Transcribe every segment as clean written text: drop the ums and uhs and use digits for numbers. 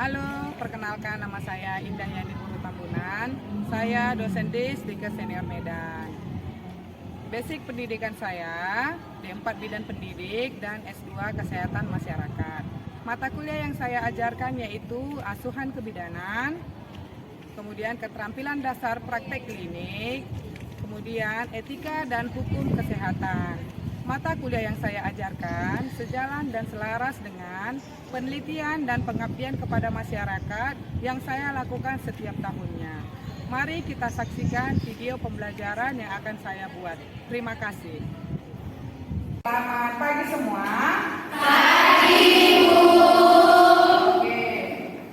Halo, perkenalkan nama saya Indah Yani Puru Tambunan. Saya dosen di Stikes Senior Medan. Basic pendidikan saya D4 Bidan Pendidik dan S2 Kesehatan Masyarakat. Mata kuliah yang saya ajarkan yaitu asuhan kebidanan, kemudian keterampilan dasar praktek klinik, kemudian etika dan hukum kesehatan. Mata kuliah yang saya ajarkan sejalan dan selaras dengan penelitian dan pengabdian kepada masyarakat yang saya lakukan setiap tahunnya. Mari kita saksikan video pembelajaran yang akan saya buat. Terima kasih. Selamat pagi semua. Pagi, Bu. Oke,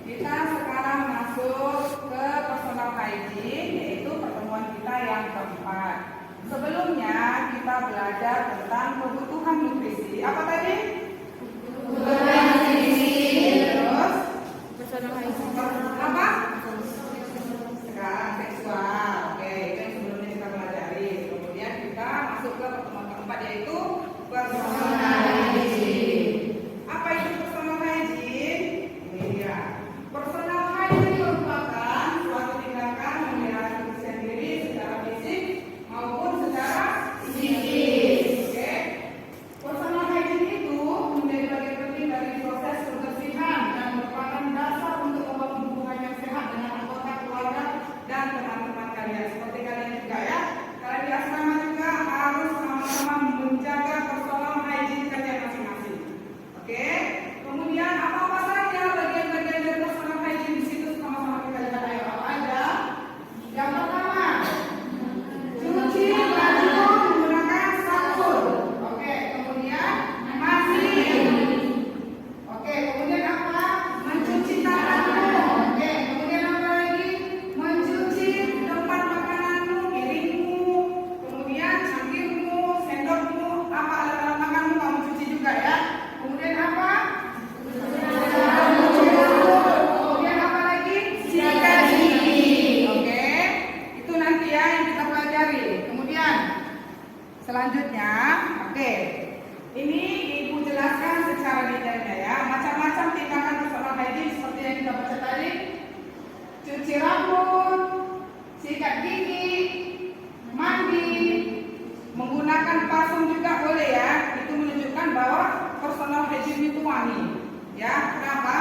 kita sekarang masuk ke personal hygiene, yaitu pertemuan kita yang keempat. Sebelumnya kita belajar tentang kebutuhan nutrisi. Apa tadi? Kebutuhan nutrisi. Terus personal hygiene. Apa? Sekarang seksual. Oke, itu yang sebelumnya kita pelajari. Kemudian kita masuk ke pertemuan keempat, yaitu personal hygiene. Apa itu personal hygiene? Ini dia. Personal hygiene merupakan suatu tindakan memelihara kebersihan diri secara fisik maupun secara psikis. Oke. Personal hygiene itu menjadi bagian penting dari proses kebersihan dan merupakan dasar untuk membangun hubungan yang sehat dengan anggota keluarga dan teman-teman kalian. Seperti kalian juga ya, kalian di asrama juga harus sama-sama menjaga personal hygiene kalian masing-masing. Oke. Kemudian apa-apa saja bagian-bagian dari personal hygiene di situ sama-sama kita lihat. Ayo, apa aja? Yang pertama, cuci baju menggunakan sabun. Oke, kemudian mandi. Oke, kemudian apa? Mencuci tanganmu. Oke, kemudian apa lagi? Mencuci tempat makananmu, piringmu, kemudian cangkirmu, sendokmu, apa alat-alat makanmu kamu cuci juga ya. Kemudian apa? Kemudian apa lagi? Sikat gigi. Oke, itu nanti ya yang kita pelajari. Kemudian selanjutnya, oke, ini ibu jelaskan secara detailnya ya. Macam-macam tindakan personal hygiene seperti yang kita baca tadi. Cuci rambut, sikat gigi, mandi, menggunakan parfum juga boleh ya. Itu menunjukkan bahwa personal hygiene itu wangi. Ya, kenapa?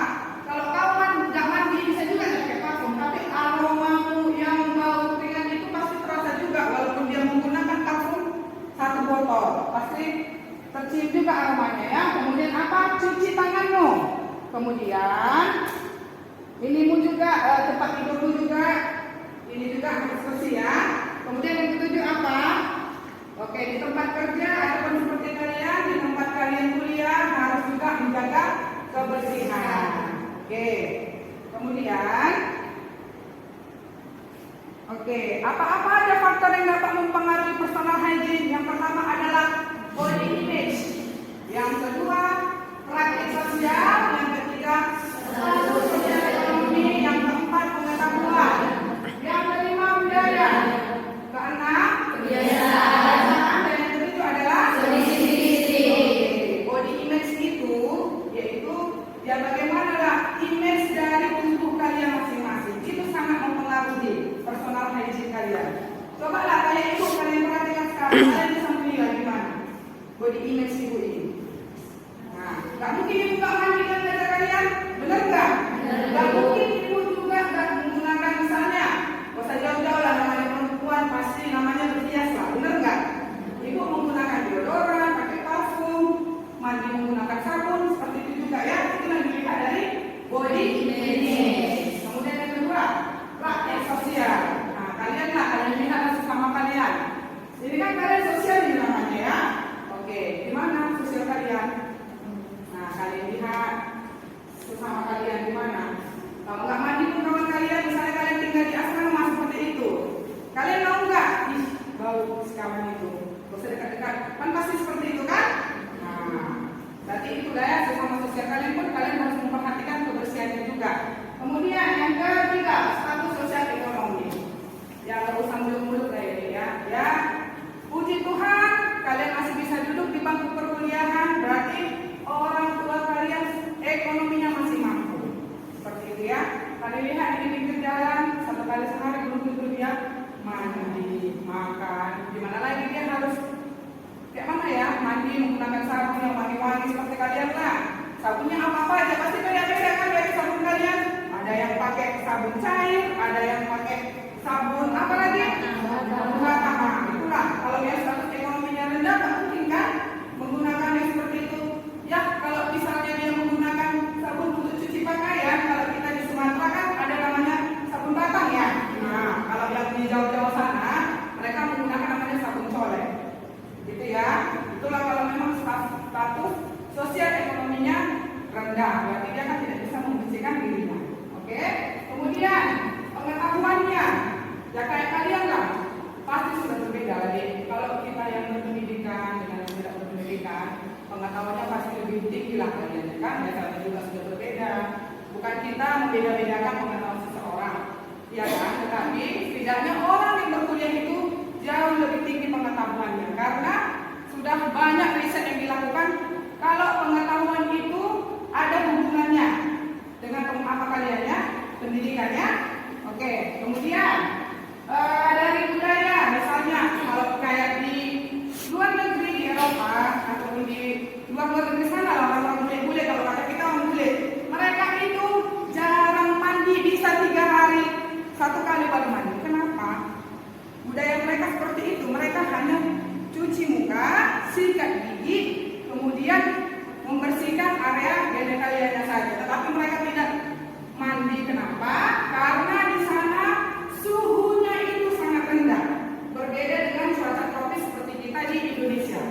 Kalau kawan nggak mandi bisa juga pakai parfum, tapi aromamu yang bau ringan itu pasti terasa juga walaupun dia menggunakan parfum satu botol, pasti tercium juga aromanya ya. Kemudian apa? Cuci tanganmu. Kemudian inimu juga, tempat tidurmu juga, ini juga harus bersih ya. Kemudian yang ketujuh apa? Oke, di tempat kerja ataupun seperti kalian, di tempat kalian kuliah harus juga menjaga kebersihan. Oke, kemudian apa-apa aja faktor yang dapat mempengaruhi personal hygiene? Yang pertama adalah body image. Yang kedua, praktik sosial. Yang ketiga, status sosial ekonomi. Yang keempat, pengetahuan. Yang kelima, budaya. Keenam, kebiasaan. Dan yang ketujuh adalah body image itu yaitu ya bagaimana lah image dari tubuh kalian masing-masing. Itu sangat mempengaruhi personal hygiene kalian. Coba lah kalian perhatikan sekarang, kalian bisa menilai gimana body image ibu ini. Nah, nggak mungkin ibu nggak mandikan dada kalian, benar nggak? Nggak mungkin ibu juga nggak menggunakan misalnya, nggak usah jauh-jauh lah namanya perempuan pasti namanya berhias lah, benar nggak? Ibu menggunakan deodoran, pakai parfum, mandi menggunakan sabun, seperti itu juga ya. Itu yang dilihat dari body image. Kemudian yang kedua, praktik sosial. Nah, kalian lihat sesama kalian. Ini kan kalian sosial ini namanya ya. Oke, gimana sosial kalian? Nah, kalian lihat kalian lihat di pinggir jalan 1 kali sehari belum tentu dia mandi, makan. Gimana lagi dia harus kayak mana ya? Mandi menggunakan sabun yang wangi-wangi seperti kalian lah. Sabunnya apa aja pasti beda-beda kan dari sabun kalian. Ada yang pakai sabun cair, ada yang pakai sabun apa lagi? Bunga tahan. Itulah kalau yang status ekonominya rendah tak mungkin kan menggunakan yang seperti itu. Ya kalau misalnya dia menggunakan sabun untuk cuci pakaian, kalau kita di Sumatera kan ada namanya sabun batang ya. Nah kalau yang di jauh-jauh sana mereka menggunakan namanya sabun colek. Gitu ya. Itulah kalau memang status sosial ekonominya rendah, berarti dia kan tidak bisa membersihkan dirinya. Oke. Kemudian pengetahuannya, ya kayak kalian lah, pasti sudah berbeda lagi. Kalau kita yang berpendidikan dengan yang tidak berpendidikan, pengetahuannya pasti lebih tinggi lah kalian, kan? Biasanya juga sudah berbeda. Bukan kita membeda-bedakan pengetahuan seseorang, ya kan? Tetapi setidaknya orang yang berkuliah itu jauh lebih tinggi pengetahuannya, karena sudah banyak riset yang dilakukan. Kalau pengetahuan itu ada hubungannya dengan apa kalian ya, pendidikannya. Oke, kemudian dari budaya, misalnya kalau kayak di luar negeri di Eropa ataupun di luar negeri sana lah, orang bule-bule, kalau kata kita orang bule, mereka itu jarang mandi, bisa 3 hari 1 kali baru mandi. Kenapa? Budaya mereka seperti itu. Mereka hanya cuci muka, sikat gigi, kemudian membersihkan area genitalianya saja. Tetapi mereka tidak mandi. Kenapa? Karena di sana suhunya itu sangat rendah. Berbeda dengan cuaca tropis seperti kita di Indonesia.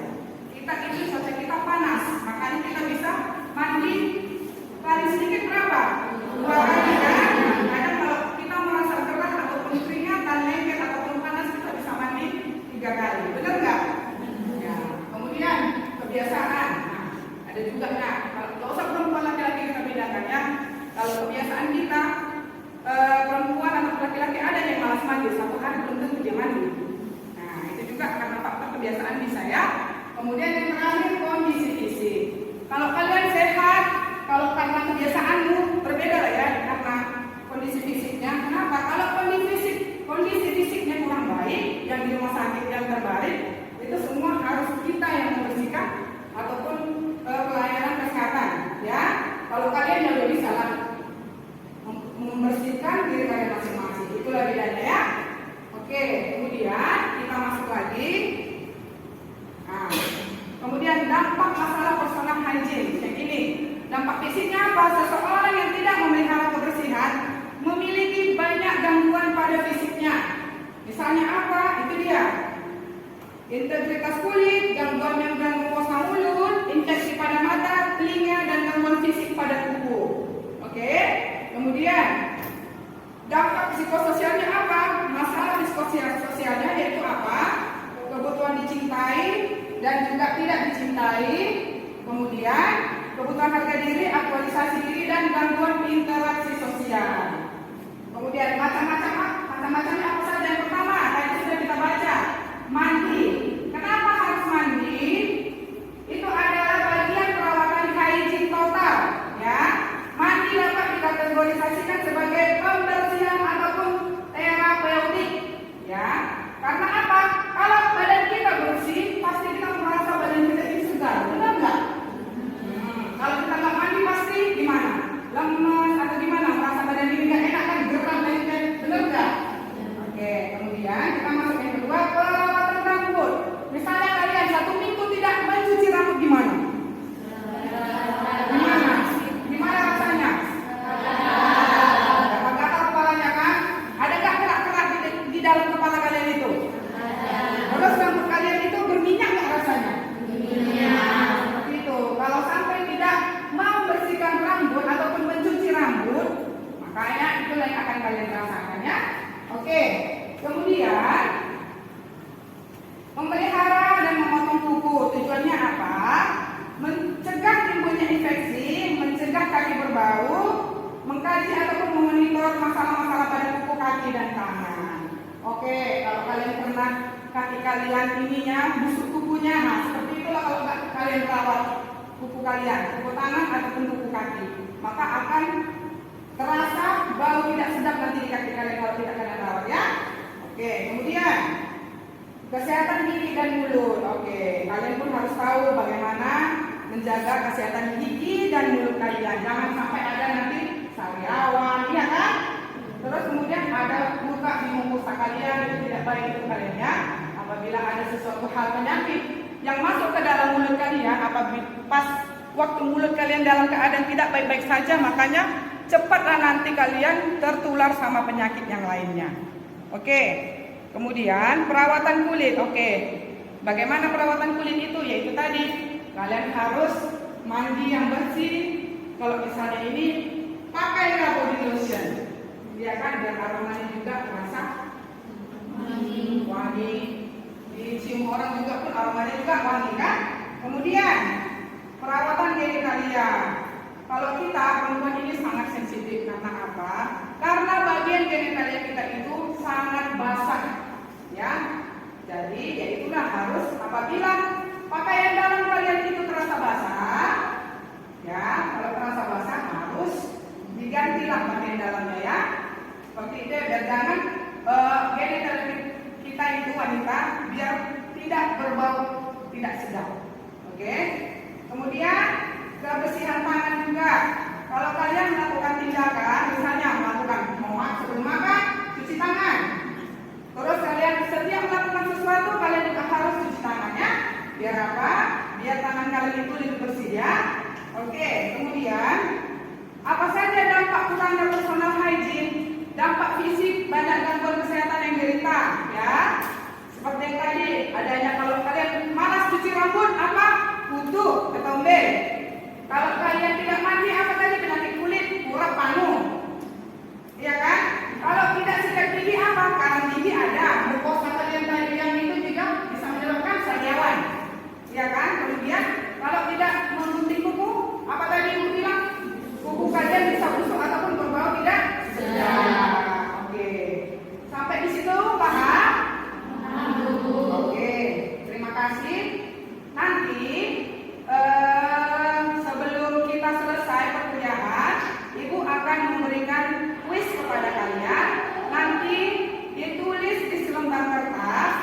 Kita itu cuaca kita panas, makanya kita bisa mandi paling sedikit berapa? 2 kali kan? Kadang kalau kita merasa gerah ataupun keringatan, lengket ataupun panas, kita bisa mandi 3 kali. Benar nggak? Ya. Kemudian kebiasaan. Ada juga kalau usah perempuan laki-laki kita bedakan ya. Kalau kebiasaan kita perempuan atau laki-laki ada yang malas mandi 1 hari belum tentu dia mandi. Nah itu juga karena faktor kebiasaan bisa ya. Kemudian yang terakhir kondisi fisik. Kalau kalian sehat, kalau karena kebiasaanmu berbeda lah ya karena kondisi fisiknya. Kenapa? Kalau kondisi fisiknya kurang baik, yang di rumah sakit yang terbaring, itu semua harus kita yang membersihkan ataupun pelayanan kesehatan ya. Kalau kalian yang lebih salah membersihkan diri kalian masing-masing, itulah bedanya ya. Oke, kemudian kita masuk lagi. Nah, kemudian dampak masalah personal hygiene yang ini. Dampak fisiknya apa? Seseorang yang tidak memelihara kebersihan memiliki banyak gangguan pada fisiknya. Misalnya apa? Itu dia. Integritas kulit, gangguan membran mukosa mulut, infeksi pada mata, telinga, dan gangguan fisik pada tubuh. Oke. Kemudian dampak psikososialnya apa? Masalah psikososialnya yaitu apa? Kebutuhan dicintai dan juga tidak dicintai. Kemudian kebutuhan harga diri, aktualisasi diri, dan gangguan interaksi sosial. Kemudian macam-macamnya apa saja? Yang pertama, tadi sudah kita baca, mandi. Kenapa harus mandi? Itu adalah bagian perawatan hygiene total, ya. Mandi dapat dikategorisasikan sebagai pembersihan ataupun terapeutik, ya. Karena apa? Kalau badan kita bersih, pasti kita merasa badan kita ini segar, benar nggak? Kalau kita nggak mandi pasti gimana? Lemas atau gimana? Merasa badan ini nggak enak kan? Geram, lengket, benar nggak? Oke, kemudian kita masuk yang kedua, perawatan rambut. Misalnya kalian 1 minggu tidak mencuci rambut gimana? Gimana rasanya? Gatal kepalanya kan? Ada nggak kerak-kerak di dalam kepala kalian itu? Terus rambut kalian itu berminyak nggak rasanya? Seperti itu. Kalau sampai tidak mau bersihkan rambut ataupun mencuci rambut, makanya itulah yang akan kalian rasakan ya. Oke. Kemudian memelihara dan memotong kuku. Tujuannya apa? Mencegah timbulnya infeksi, mencegah kaki berbau, mengkaji ataupun memonitor masalah-masalah pada kuku kaki dan tangan. Oke, kalau kalian pernah kaki kalian ininya busuk kukunya, nah seperti itulah kalau kalian rawat kuku kalian, kuku tangan ataupun kuku kaki, maka akan terasa bau Oke, kemudian kesehatan gigi dan mulut. Oke, kalian pun harus tahu bagaimana menjaga kesehatan gigi dan mulut kalian. Jangan sampai ada nanti sariawan, iya kan? Terus kemudian ada luka di mukosa kalian, itu tidak baik untuk kalian ya. Apabila ada sesuatu hal penyakit yang masuk ke dalam mulut kalian, apabila pas waktu mulut kalian dalam keadaan tidak baik-baik saja, makanya cepatlah nanti kalian tertular sama penyakit yang lainnya. Oke, kemudian perawatan kulit. Oke, bagaimana perawatan kulit itu? Yaitu tadi kalian harus mandi yang bersih. Kalau misalnya ini pakailah body lotion, ya kan, biar aromanya juga terasa wangi. Dicium orang juga pun aromanya juga wangi kan. Kemudian perawatan diri kalian. Kalau kita perempuan ini sangat sensitif, karena apa? Karena bagian genitalia kita itu sangat basah, ya. Jadi ya itulah harus apabila pakaian dalam kalian itu terasa basah, ya, kalau terasa basah harus digantilah pakaian dalamnya ya. Seperti itu, dan jangan genitalia kita itu wanita biar tidak berbau tidak sedap. Oke. Kemudian kebersihan tangan juga. Kalau kalian melakukan tindakan, misalnya melakukan sebelum makan, cuci tangan. Terus kalian setiap melakukan sesuatu, kalian juga harus cuci tangannya. Biar apa? Biar tangan kalian itu lebih bersih ya. Oke. Kemudian apa saja dampak kurangnya personal hygiene? Dampak fisik, banyak gangguan kesehatan yang derita ya. Seperti yang tadi, adanya kalau kalian malas cuci rambut, apa? Kutu, ketombe. Kalau kalian tidak mandi, apa tadi? Penyakit kulit, urat panu. Iya kan? Kalau tidak sikat gigi, apa? Karang gigi ada. Mukosa kalian tadi yang itu juga bisa menyebabkan sariawan. Iya kan? Kemudian kalau tidak menggunting kuku, apa tadi ibu bilang? Kuku kalian bisa busuk ataupun berbau tidak sedap. Oke. Sampai di situ paham? Oke. Terima kasih. Nanti sebelum kita selesai perkuliahan, Ibu akan memberikan kuis kepada kalian. Nanti ditulis di selembar kertas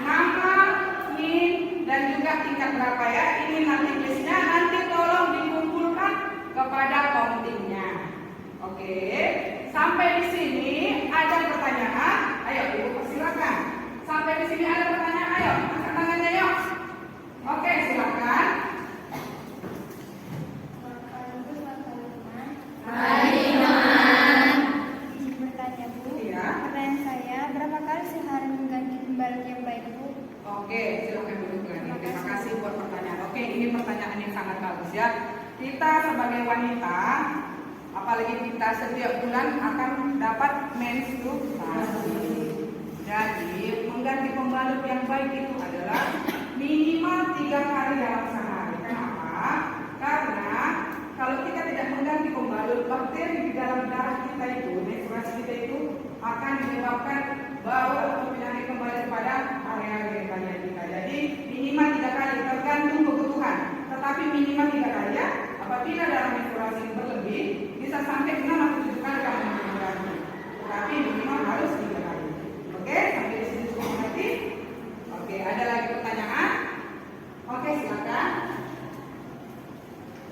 nama, NIM, dan juga tingkat berapa ya. Ini nanti kuisnya, nanti tolong dikumpulkan kepada komtingnya. Oke. Sampai di sini ada pertanyaan? Ayo Ibu persilakan. Sampai di sini ada pertanyaan? Ayo, angkat tangannya yuk. Oke, silakan. Izin bertanya Bu. Iya. Pertanyaan saya, berapa kali sehari mengganti pembalut yang baik Bu? Oke, silakan dulu Gani. Terima kasih buat pertanyaan. Oke, ini pertanyaan yang sangat bagus ya. Kita sebagai wanita, apalagi kita setiap bulan akan dapat menstruasi. Jadi mengganti pembalut yang baik itu adalah minimal 3 kali dalam sehari. Kenapa? Karena kalau kita tidak mengganti pembalut, bakteri di dalam darah kita itu, menstruasi kita itu akan menyebabkan bau atau penyakit kembali kepada area genitalia kita. Jadi minimal 3 kali tergantung kebutuhan. Tetapi minimal 3 kali ya. Apabila dalam menstruasi berlebih, bisa sampai 6 atau 7 kali kalau mengganti. Tetapi minimal harus 3 kali. Oke, sampai di sini cukup mengerti? Oke, ada lagi pertanyaan? Oke, silakan.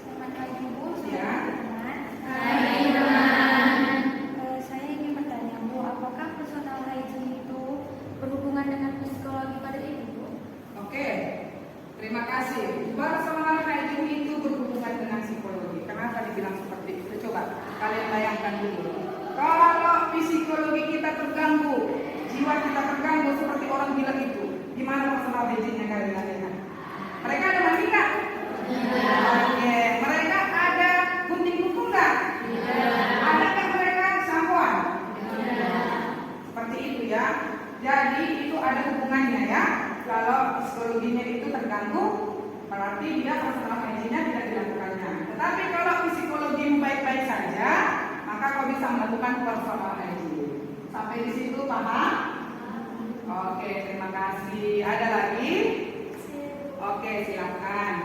Selamat pagi Bu. Ya. Saya ingin bertanya Bu, apakah personal hygiene itu berhubungan dengan psikologi pada ibu Bu? Oke, terima kasih. Personal hygiene itu berhubungan dengan psikologi. Kenapa dibilang seperti itu? Coba kalian bayangkan dulu. Kalau psikologi kita terganggu, jiwa kita terganggu seperti orang bilang itu, gimana personal hygiene-nya kalian lakukan? Mereka ada mandi nggak? Oke, mereka ada gunting kuku nggak? Adakah mereka sampoan? Seperti itu ya. Jadi itu ada hubungannya ya. Kalau psikologinya itu terganggu, berarti dia personal hygiene-nya tidak dilakukannya. Tetapi kalau psikologi baik-baik saja, maka kau bisa melakukan personal hygiene. Sampai di situ paham? Oke, terima kasih. Ada lagi? Oke, silakan.